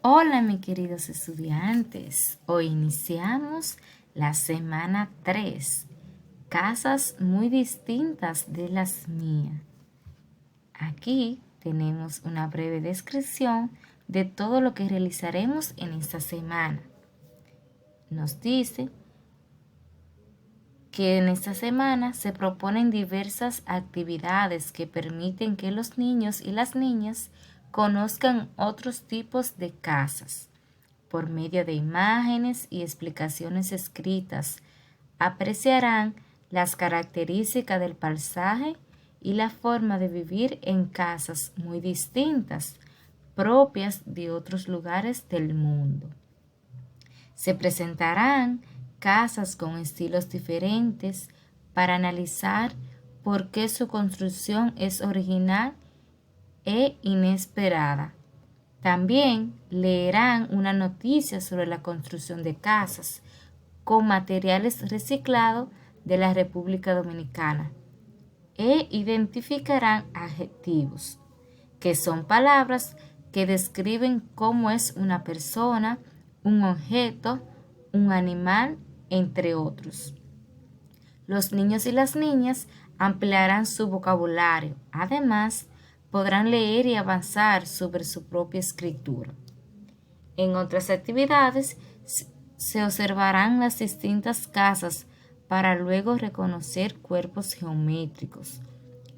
Hola, mis queridos estudiantes. Hoy iniciamos la semana 3. Casas muy distintas de las mías. Aquí tenemos una breve descripción de todo lo que realizaremos en esta semana. Nos dice que en esta semana se proponen diversas actividades que permiten que los niños y las niñas conozcan otros tipos de casas. Por medio de imágenes y explicaciones escritas, apreciarán las características del paisaje y la forma de vivir en casas muy distintas, propias de otros lugares del mundo. Se presentarán casas con estilos diferentes para analizar por qué su construcción es original e inesperada. También leerán una noticia sobre la construcción de casas con materiales reciclados de la República Dominicana e identificarán adjetivos, que son palabras que describen cómo es una persona, un objeto, un animal, entre otros. Los niños y las niñas ampliarán su vocabulario. Además, podrán leer y avanzar sobre su propia escritura. En otras actividades, se observarán las distintas casas para luego reconocer cuerpos geométricos.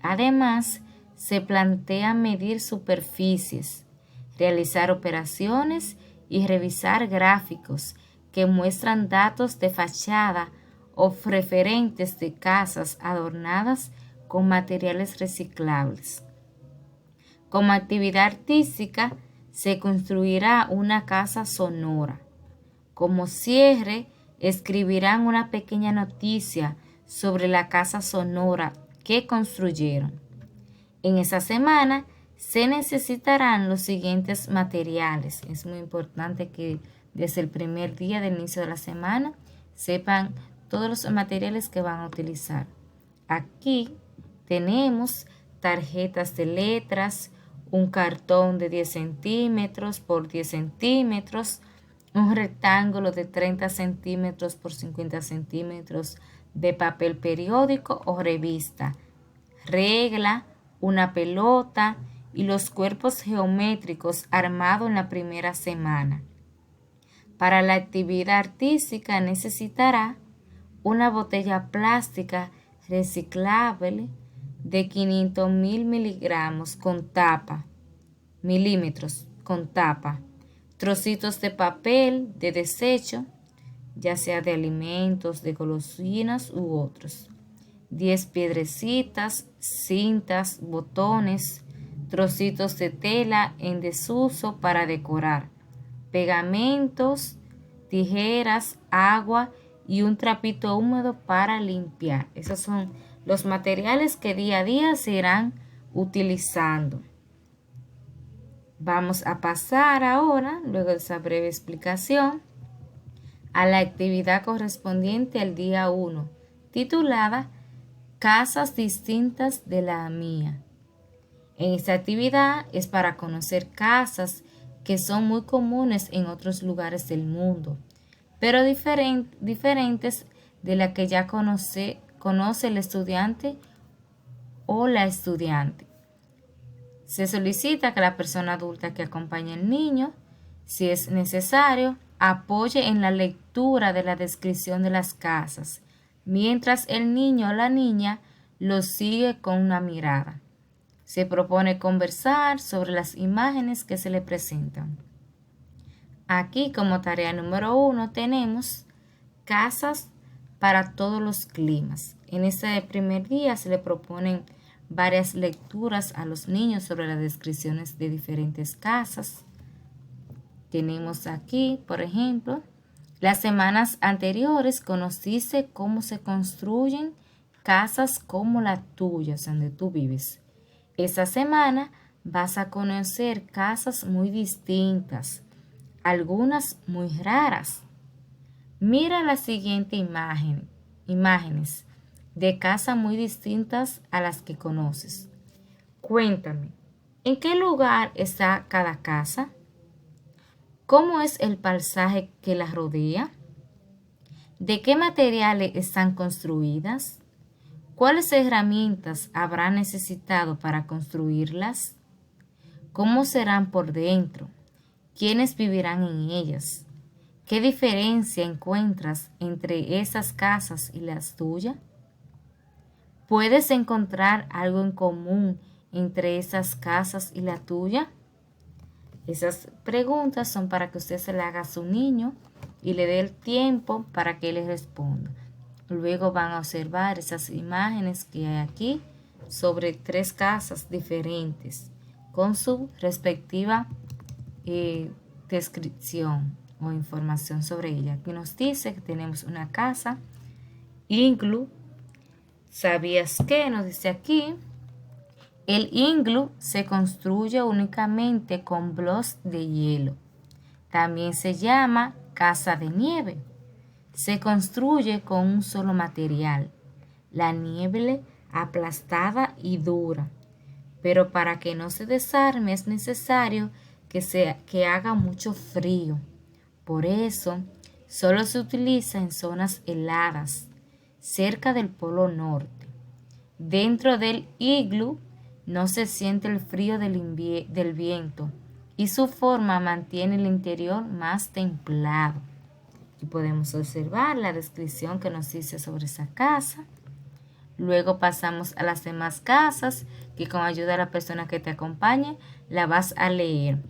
Además, se plantea medir superficies, realizar operaciones y revisar gráficos que muestran datos de fachada o referentes de casas adornadas con materiales reciclables. Como actividad artística, se construirá una casa sonora. Como cierre, escribirán una pequeña noticia sobre la casa sonora que construyeron. En esa semana se necesitarán los siguientes materiales. Es muy importante que desde el primer día del inicio de la semana sepan todos los materiales que van a utilizar. Aquí tenemos tarjetas de letras, un cartón de 10 centímetros por 10 centímetros, un rectángulo de 30 centímetros por 50 centímetros de papel periódico o revista, regla, una pelota y los cuerpos geométricos armados en la primera semana. Para la actividad artística necesitará una botella plástica reciclable de 500.000 miligramos con tapa, milímetros con tapa, trocitos de papel de desecho, ya sea de alimentos, de golosinas u otros, 10 piedrecitas, cintas, botones, trocitos de tela en desuso para decorar, pegamentos, tijeras, agua y un trapito húmedo para limpiar. Esos son los materiales que día a día se irán utilizando. Vamos a pasar ahora, luego de esa breve explicación, a la actividad correspondiente al día 1, titulada Casas distintas de la mía. En esta actividad es para conocer casas que son muy comunes en otros lugares del mundo, pero diferentes de la que ya conoce el estudiante o la estudiante. Se solicita que la persona adulta que acompañe al niño, si es necesario, apoye en la lectura de la descripción de las casas, mientras el niño o la niña lo sigue con una mirada. Se propone conversar sobre las imágenes que se le presentan. Aquí, como tarea número 1, tenemos casas para todos los climas. En este primer día se le proponen varias lecturas a los niños sobre las descripciones de diferentes casas. Tenemos aquí, por ejemplo, las semanas anteriores conociste cómo se construyen casas como la tuya, donde tú vives. Esta semana vas a conocer casas muy distintas, algunas muy raras. Mira la siguiente imágenes de casas muy distintas a las que conoces. Cuéntame, ¿en qué lugar está cada casa? ¿Cómo es el paisaje que la rodea? ¿De qué materiales están construidas? ¿Cuáles herramientas habrá necesitado para construirlas? ¿Cómo serán por dentro? ¿Quiénes vivirán en ellas? ¿Qué diferencia encuentras entre esas casas y las tuyas? ¿Puedes encontrar algo en común entre esas casas y la tuya? Esas preguntas son para que usted se le haga a su niño y le dé el tiempo para que le responda. Luego van a observar esas imágenes que hay aquí sobre 3 casas diferentes con su respectiva descripción o información sobre ella. Aquí nos dice que tenemos una casa iglú. ¿Sabías qué? Nos dice aquí. El iglú se construye únicamente con blocks de hielo. También se llama casa de nieve. Se construye con un solo material, la nieve aplastada y dura. Pero para que no se desarme es necesario que haga mucho frío. Por eso, solo se utiliza en zonas heladas, cerca del Polo Norte. Dentro del iglú no se siente el frío del viento y su forma mantiene el interior más templado. Y podemos observar la descripción que nos dice sobre esa casa. Luego pasamos a las demás casas que con ayuda de la persona que te acompañe la vas a leer.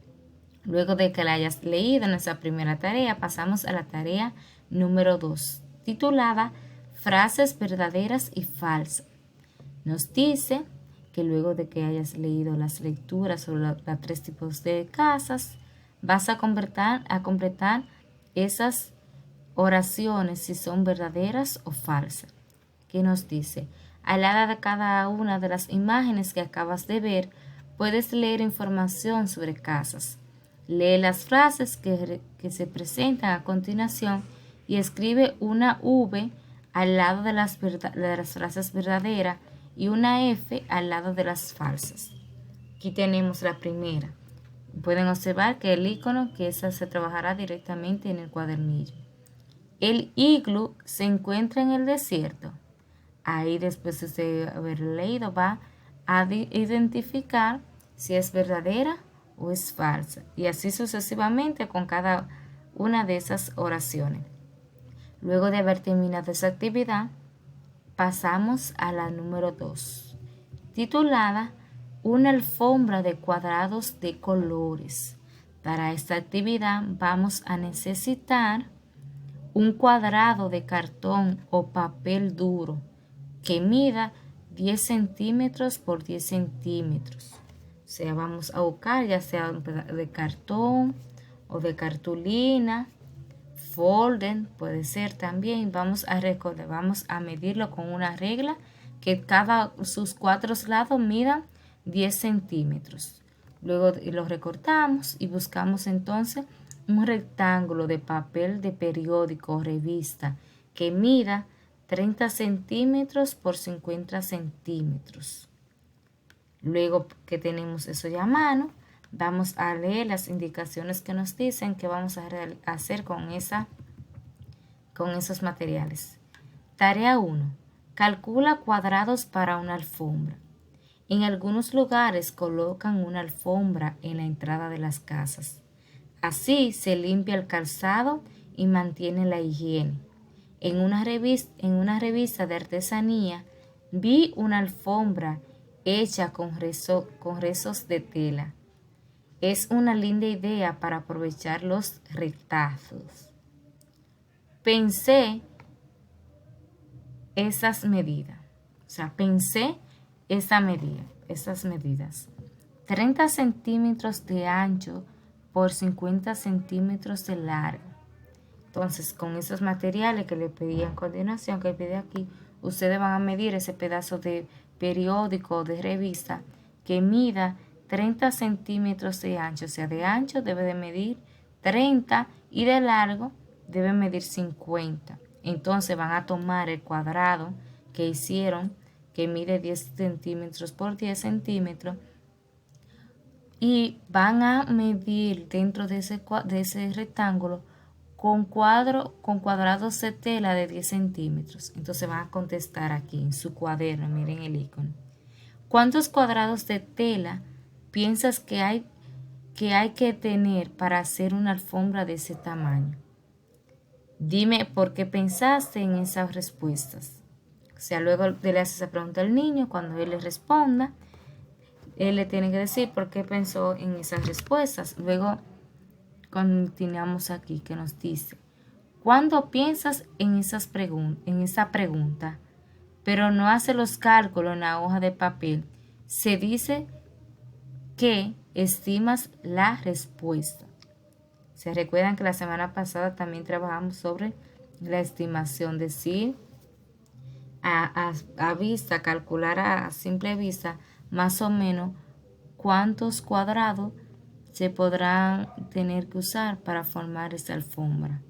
Luego de que la hayas leído en esa primera tarea, pasamos a la tarea número 2, titulada Frases verdaderas y falsas. Nos dice que luego de que hayas leído las lecturas sobre los 3 tipos de casas, vas a completar esas oraciones si son verdaderas o falsas. ¿Qué nos dice? Al lado de cada una de las imágenes que acabas de ver, puedes leer información sobre casas. Lee las frases que se presentan a continuación y escribe una V al lado de las frases verdaderas y una F al lado de las falsas. Aquí tenemos la primera. Pueden observar que el icono, que esa se trabajará directamente en el cuadernillo. El iglú se encuentra en el desierto. Ahí después de haber leído va a identificar si es verdadera o es falsa. Y así sucesivamente con cada una de esas oraciones. Luego de haber terminado esa actividad, pasamos a la número 2, titulada Una alfombra de cuadrados de colores. Para esta actividad vamos a necesitar un cuadrado de cartón o papel duro que mida 10 centímetros por 10 centímetros. O sea, vamos a buscar ya sea de cartón o de cartulina, folder, puede ser también. Vamos a medirlo con una regla que sus 4 lados midan 10 centímetros. Luego lo recortamos y buscamos entonces un rectángulo de papel de periódico o revista que mida 30 centímetros por 50 centímetros. Luego que tenemos eso ya a mano, vamos a leer las indicaciones que nos dicen que vamos a hacer con esos materiales. Tarea 1. Calcula cuadrados para una alfombra. En algunos lugares colocan una alfombra en la entrada de las casas. Así se limpia el calzado y mantiene la higiene. En una revista de artesanía vi una alfombra hecha con rezos de tela. Es una linda idea para aprovechar los retazos. Pensé esas medidas. Esas medidas. 30 centímetros de ancho por 50 centímetros de largo. Entonces, con esos materiales que le pedí a continuación, que pedí aquí, ustedes van a medir ese pedazo de periódico o de revista que mida 30 centímetros de ancho. O sea, de ancho debe de medir 30 y de largo debe medir 50. Entonces van a tomar el cuadrado que hicieron, que mide 10 centímetros por 10 centímetros, y van a medir dentro de ese rectángulo con cuadrados de tela de 10 centímetros. Entonces van a contestar aquí en su cuaderno, miren el icono. ¿Cuántos cuadrados de tela piensas que hay que tener para hacer una alfombra de ese tamaño? Dime por qué pensaste en esas respuestas. O sea, luego le haces esa pregunta al niño, cuando él le responda, él le tiene que decir por qué pensó en esas respuestas. Luego continuamos aquí que nos dice, ¿cuándo piensas en esa pregunta, pero no hace los cálculos en la hoja de papel? Se dice que estimas la respuesta. ¿Se recuerdan que la semana pasada también trabajamos sobre la estimación? Decir a vista, calcular a simple vista más o menos cuántos cuadrados se podrán tener que usar para formar esta alfombra.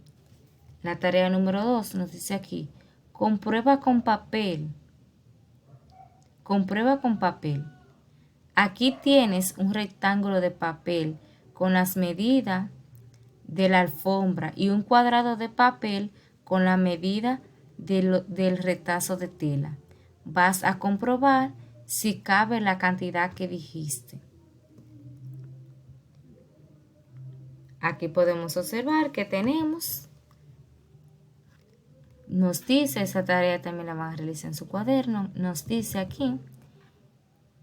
La tarea número 2 nos dice aquí, comprueba con papel. Comprueba con papel. Aquí tienes un rectángulo de papel con las medidas de la alfombra y un cuadrado de papel con la medida del retazo de tela. Vas a comprobar si cabe la cantidad que dijiste. Aquí podemos observar que tenemos, nos dice, esa tarea también la van a realizar en su cuaderno, nos dice aquí,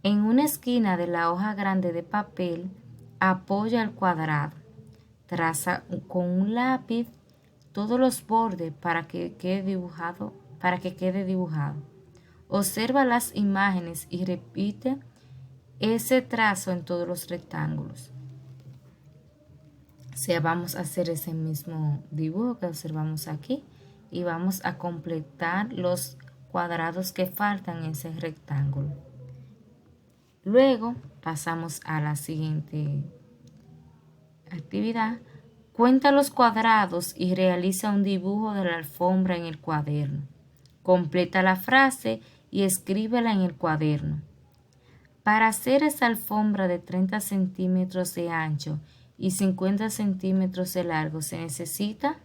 en una esquina de la hoja grande de papel, apoya el cuadrado. Traza con un lápiz todos los bordes para que quede dibujado. Observa las imágenes y repite ese trazo en todos los rectángulos. O sea, vamos a hacer ese mismo dibujo que observamos aquí y vamos a completar los cuadrados que faltan en ese rectángulo. Luego pasamos a la siguiente actividad. Cuenta los cuadrados y realiza un dibujo de la alfombra en el cuaderno. Completa la frase y escríbela en el cuaderno. Para hacer esa alfombra de 30 centímetros de ancho y 50 centímetros de largo se necesita.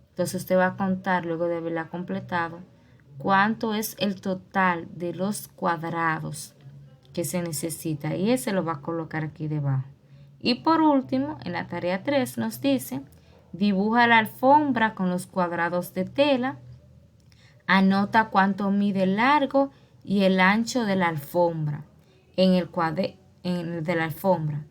Entonces usted va a contar luego de haberla completado cuánto es el total de los cuadrados que se necesita y ese lo va a colocar aquí debajo. Y por último, en la tarea 3 nos dice, dibuja la alfombra con los cuadrados de tela, anota cuánto mide el largo y el ancho de la alfombra. De la alfombra.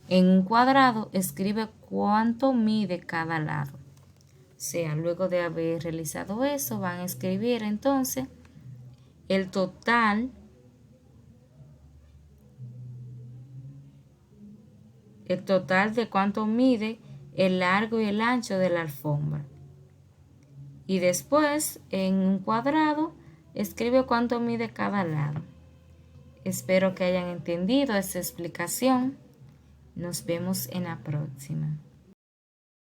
En un cuadrado escribe cuánto mide cada lado. O sea, luego de haber realizado eso, van a escribir entonces el total de cuánto mide el largo y el ancho de la alfombra. Y después, en un cuadrado, escribe cuánto mide cada lado. Espero que hayan entendido esta explicación. Nos vemos en la próxima.